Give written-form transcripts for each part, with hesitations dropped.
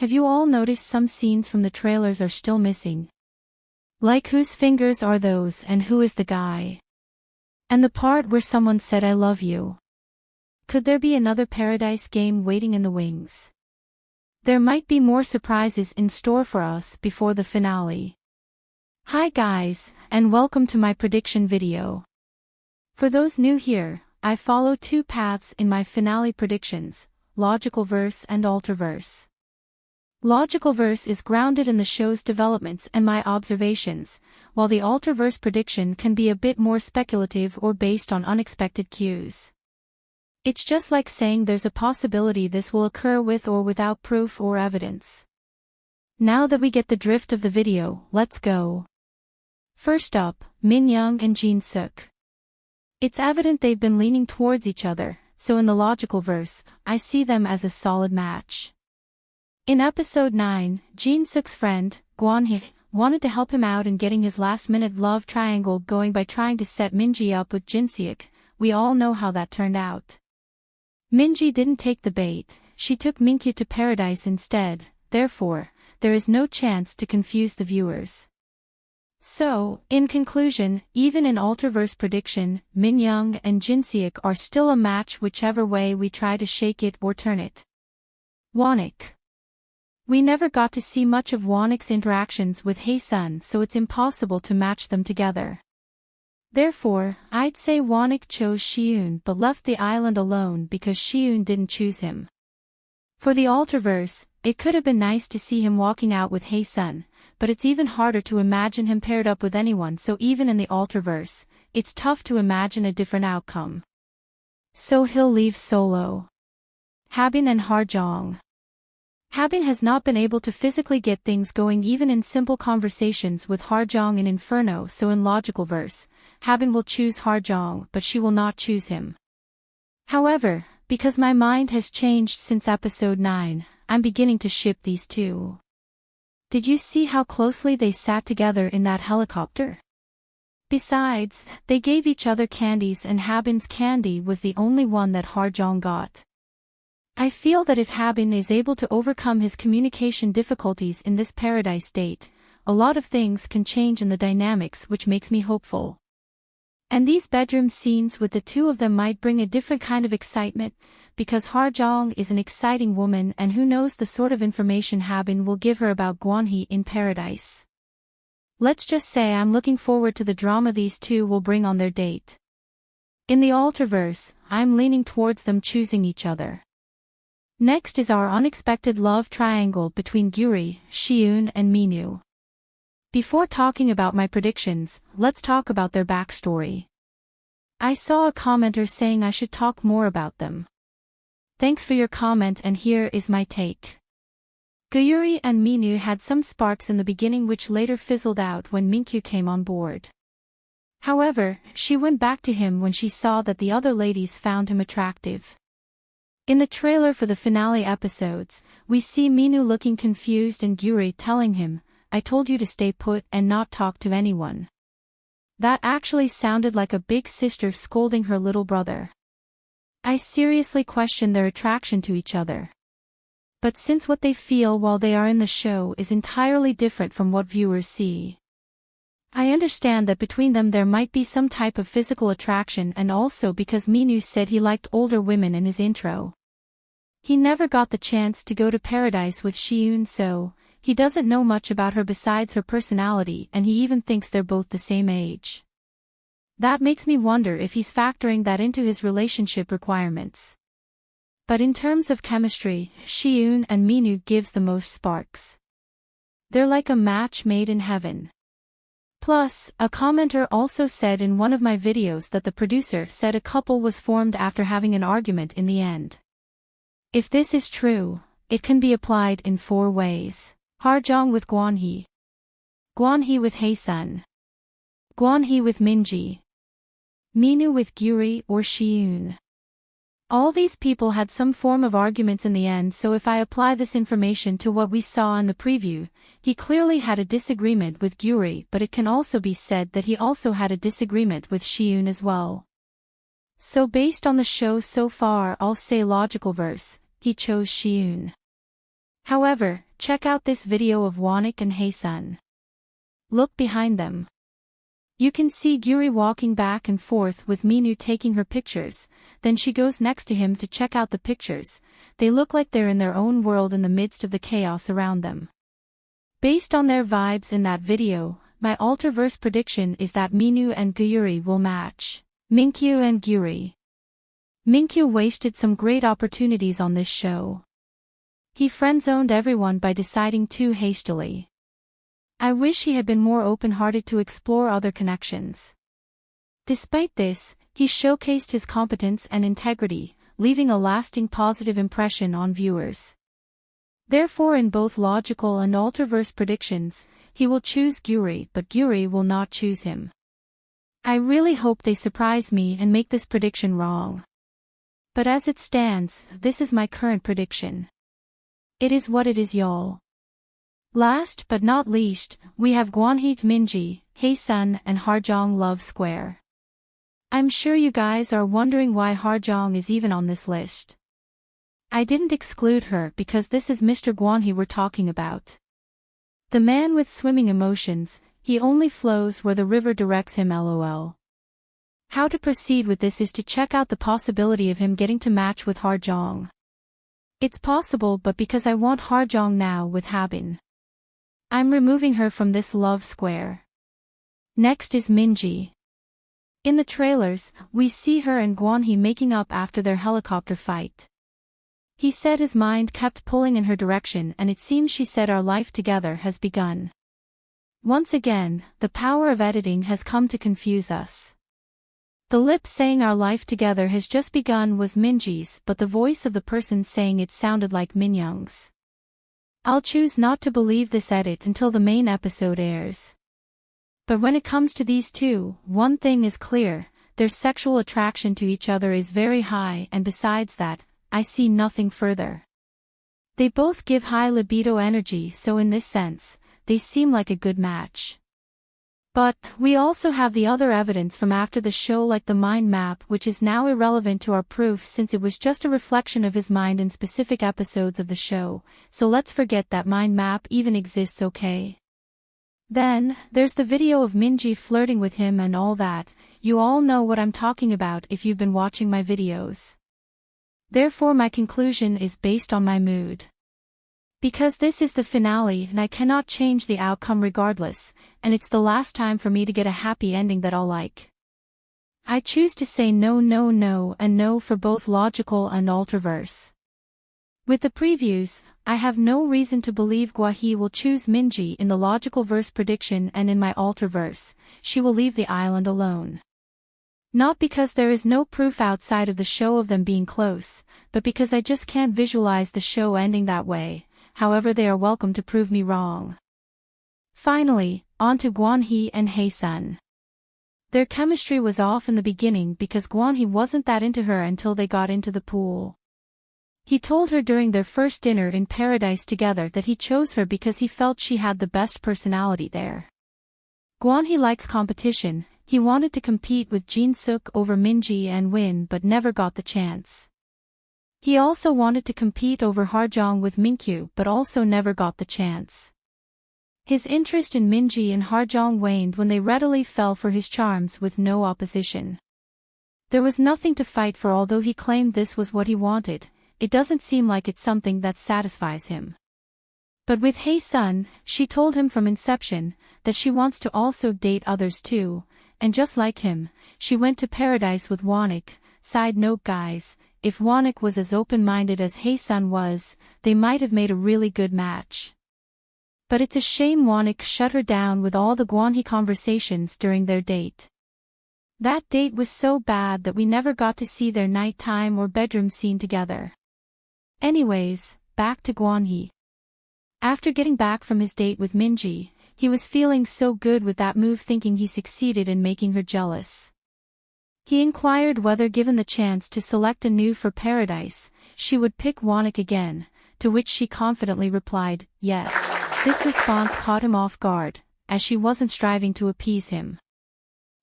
Have you all noticed some scenes from the trailers are still missing? Like whose fingers are those and who is the guy? And the part where someone said I love you. Could there be another Paradise game waiting in the wings? There might be more surprises in store for us before the finale. Hi guys, and welcome to my prediction video. For those new here, I follow two paths in my finale predictions, logical verse and alterverse. Logical verse is grounded in the show's developments and my observations, while the alterverse prediction can be a bit more speculative or based on unexpected cues. It's just like saying there's a possibility this will occur with or without proof or evidence. Now that we get the drift of the video, let's go. First up, Minyoung and JinSeok. It's evident they've been leaning towards each other, so in the logical verse, I see them as a solid match. In episode 9, JinSeok's friend, Gwanhee, wanted to help him out in getting his last-minute love triangle going by trying to set Minji up with JinSeok. We all know how that turned out. Minji didn't take the bait, she took MinKyu to paradise instead, therefore, there is no chance to confuse the viewers. So, in conclusion, even in alterverse prediction, Minyoung and JinSeok are still a match whichever way we try to shake it or turn it. Wonik. We never got to see much of Wonik's interactions with Hyeseon, so it's impossible to match them together. Therefore, I'd say Wonik chose Sieun but left the island alone because Sieun didn't choose him. For the alterverse, it could have been nice to see him walking out with Hyeseon, but it's even harder to imagine him paired up with anyone, so even in the alterverse, it's tough to imagine a different outcome. So he'll leave solo. Habin and Hajeong. Habin has not been able to physically get things going even in simple conversations with Hajeong in Inferno, so in logical verse, Habin will choose Hajeong but she will not choose him. However, because my mind has changed since episode 9, I'm beginning to ship these two. Did you see how closely they sat together in that helicopter? Besides, they gave each other candies and Habin's candy was the only one that Hajeong got. I feel that if Habin is able to overcome his communication difficulties in this paradise date, a lot of things can change in the dynamics, which makes me hopeful. And these bedroom scenes with the two of them might bring a different kind of excitement, because Hajeong is an exciting woman and who knows the sort of information Habin will give her about GwanHee in paradise. Let's just say I'm looking forward to the drama these two will bring on their date. In the alterverse, I'm leaning towards them choosing each other. Next is our unexpected love triangle between Gyuri, Sieun and Minwoo. Before talking about my predictions, let's talk about their backstory. I saw a commenter saying I should talk more about them. Thanks for your comment and here is my take. Gyuri and Minwoo had some sparks in the beginning which later fizzled out when MinKyu came on board. However, she went back to him when she saw that the other ladies found him attractive. In the trailer for the finale episodes, we see Minwoo looking confused and Gyuri telling him, "I told you to stay put and not talk to anyone." That actually sounded like a big sister scolding her little brother. I seriously question their attraction to each other. But since what they feel while they are in the show is entirely different from what viewers see, I understand that between them there might be some type of physical attraction, and also because Minwoo said he liked older women in his intro. He never got the chance to go to paradise with Sieun, so he doesn't know much about her besides her personality, and he even thinks they're both the same age. That makes me wonder if he's factoring that into his relationship requirements. But in terms of chemistry, Sieun and Minwoo gives the most sparks. They're like a match made in heaven. Plus, a commenter also said in one of my videos that the producer said a couple was formed after having an argument in the end. If this is true, it can be applied in 4 ways. Hajeong with GwanHee, GwanHee with Hyeseon, GwanHee with Minji, Minwoo with Gyuri or Sieun. All these people had some form of arguments in the end, so if I apply this information to what we saw in the preview, he clearly had a disagreement with Gyuri, but it can also be said that he also had a disagreement with Sieun as well. So based on the show so far, I'll say logical verse, he chose Sieun. However, check out this video of wonik and Hyeseon. Look behind them. You can see Gyuri walking back and forth with Minwoo taking her pictures, then she goes next to him to check out the pictures. They look like they're in their own world in the midst of the chaos around them. Based on their vibes in that video, my Ultraverse prediction is that Minwoo and Gyuri will match. MinKyu and Gyuri. MinKyu wasted some great opportunities on this show. He friend-zoned everyone by deciding too hastily. I wish he had been more open-hearted to explore other connections. Despite this, he showcased his competence and integrity, leaving a lasting positive impression on viewers. Therefore, in both logical and Ultraverse predictions, he will choose Gyuri, but Gyuri will not choose him. I really hope they surprise me and make this prediction wrong. But as it stands, this is my current prediction. It is what it is, y'all. Last but not least, we have GwanHee, Minji, Hyeseon and Hajeong Love Square. I'm sure you guys are wondering why Hajeong is even on this list. I didn't exclude her because this is Mr. GwanHee we're talking about. The man with swimming emotions, he only flows where the river directs him, lol. How to proceed with this is to check out the possibility of him getting to match with Hajeong. It's possible, but because I want Hajeong now with Habin, I'm removing her from this love square. Next is Minji. In the trailers, we see her and GwanHee making up after their helicopter fight. He said his mind kept pulling in her direction, and it seems she said our life together has begun. Once again, the power of editing has come to confuse us. The lip saying our life together has just begun was Minji's, but the voice of the person saying it sounded like Minyoung's. I'll choose not to believe this edit until the main episode airs. But when it comes to these two, one thing is clear, their sexual attraction to each other is very high, and besides that, I see nothing further. They both give high libido energy, so in this sense, they seem like a good match. But, we also have the other evidence from after the show, like the mind map, which is now irrelevant to our proof since it was just a reflection of his mind in specific episodes of the show, so let's forget that mind map even exists, okay? Then, there's the video of Minji flirting with him and all that. You all know what I'm talking about if you've been watching my videos. Therefore my conclusion is based on my mood. Because this is the finale and I cannot change the outcome regardless, and it's the last time for me to get a happy ending that I'll like. I choose to say no, no, no, and no for both logical and Ultraverse. With the previews, I have no reason to believe GwanHee will choose Minji in the logical verse prediction, and in my Ultraverse, she will leave the island alone. Not because there is no proof outside of the show of them being close, but because I just can't visualize the show ending that way. However, they are welcome to prove me wrong. Finally, on to GwanHee and Hyeseon. Their chemistry was off in the beginning because GwanHee wasn't that into her until they got into the pool. He told her during their first dinner in paradise together that he chose her because he felt she had the best personality there. GwanHee likes competition. He wanted to compete with JinSeok over Minji and win, but never got the chance. He also wanted to compete over Hajeong with MinKyu, but also never got the chance. His interest in Minji and Hajeong waned when they readily fell for his charms with no opposition. There was nothing to fight for. Although he claimed this was what he wanted, it doesn't seem like it's something that satisfies him. But with Hyeseon, she told him from inception that she wants to also date others too, and just like him, she went to paradise with wonik. Side note guys, if wonik was as open-minded as Hyeseon was, they might have made a really good match. But it's a shame wonik shut her down with all the GwanHee conversations during their date. That date was so bad that we never got to see their nighttime or bedroom scene together. Anyways, back to GwanHee. After getting back from his date with Minji, he was feeling so good with that move, thinking he succeeded in making her jealous. He inquired whether given the chance to select anew for paradise, she would pick wonik again, to which she confidently replied, yes. This response caught him off guard, as she wasn't striving to appease him.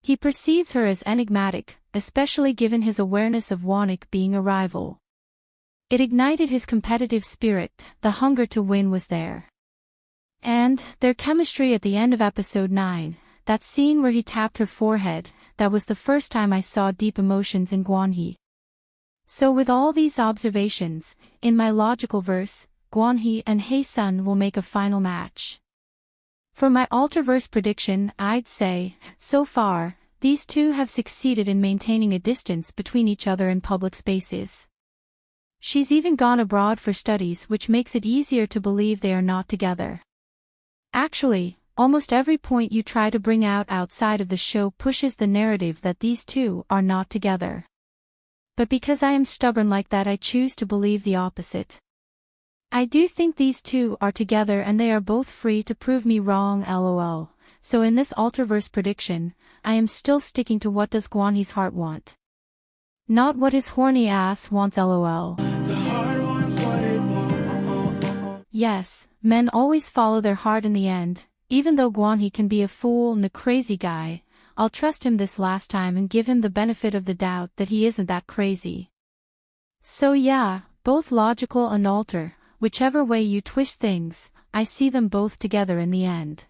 He perceives her as enigmatic, especially given his awareness of wonik being a rival. It ignited his competitive spirit, the hunger to win was there. And their chemistry at the end of episode 9, that scene where he tapped her forehead, that was the first time I saw deep emotions in Gwanhee. So with all these observations, in my logical verse, GwanHee and Hyeseon will make a final match. For my Alterverse prediction, I'd say, so far, these two have succeeded in maintaining a distance between each other in public spaces. She's even gone abroad for studies, which makes it easier to believe they are not together. Actually, almost every point you try to bring out outside of the show pushes the narrative that these two are not together. But because I am stubborn like that, I choose to believe the opposite. I do think these two are together and they are both free to prove me wrong, lol. So in this Alterverse prediction, I am still sticking to what does GwanHee's heart want. Not what his horny ass wants, lol. The heart wants what it wants. Yes, men always follow their heart in the end. Even though GwanHee can be a fool and a crazy guy, I'll trust him this last time and give him the benefit of the doubt that he isn't that crazy. So yeah, both logical and alter, whichever way you twist things, I see them both together in the end.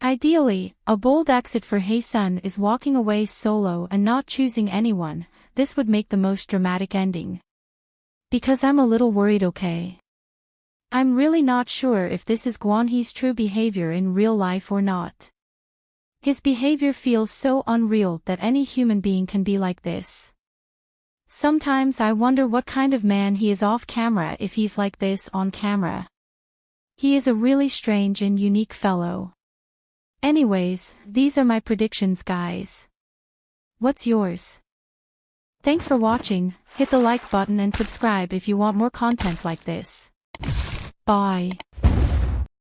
Ideally, a bold exit for Hyeseon is walking away solo and not choosing anyone. This would make the most dramatic ending. Because I'm a little worried, okay? I'm really not sure if this is GwanHee's true behavior in real life or not. His behavior feels so unreal that any human being can be like this. Sometimes I wonder what kind of man he is off camera if he's like this on camera. He is a really strange and unique fellow. Anyways, these are my predictions, guys. What's yours? Thanks for watching. Hit the like button and subscribe if you want more content like this. Bye.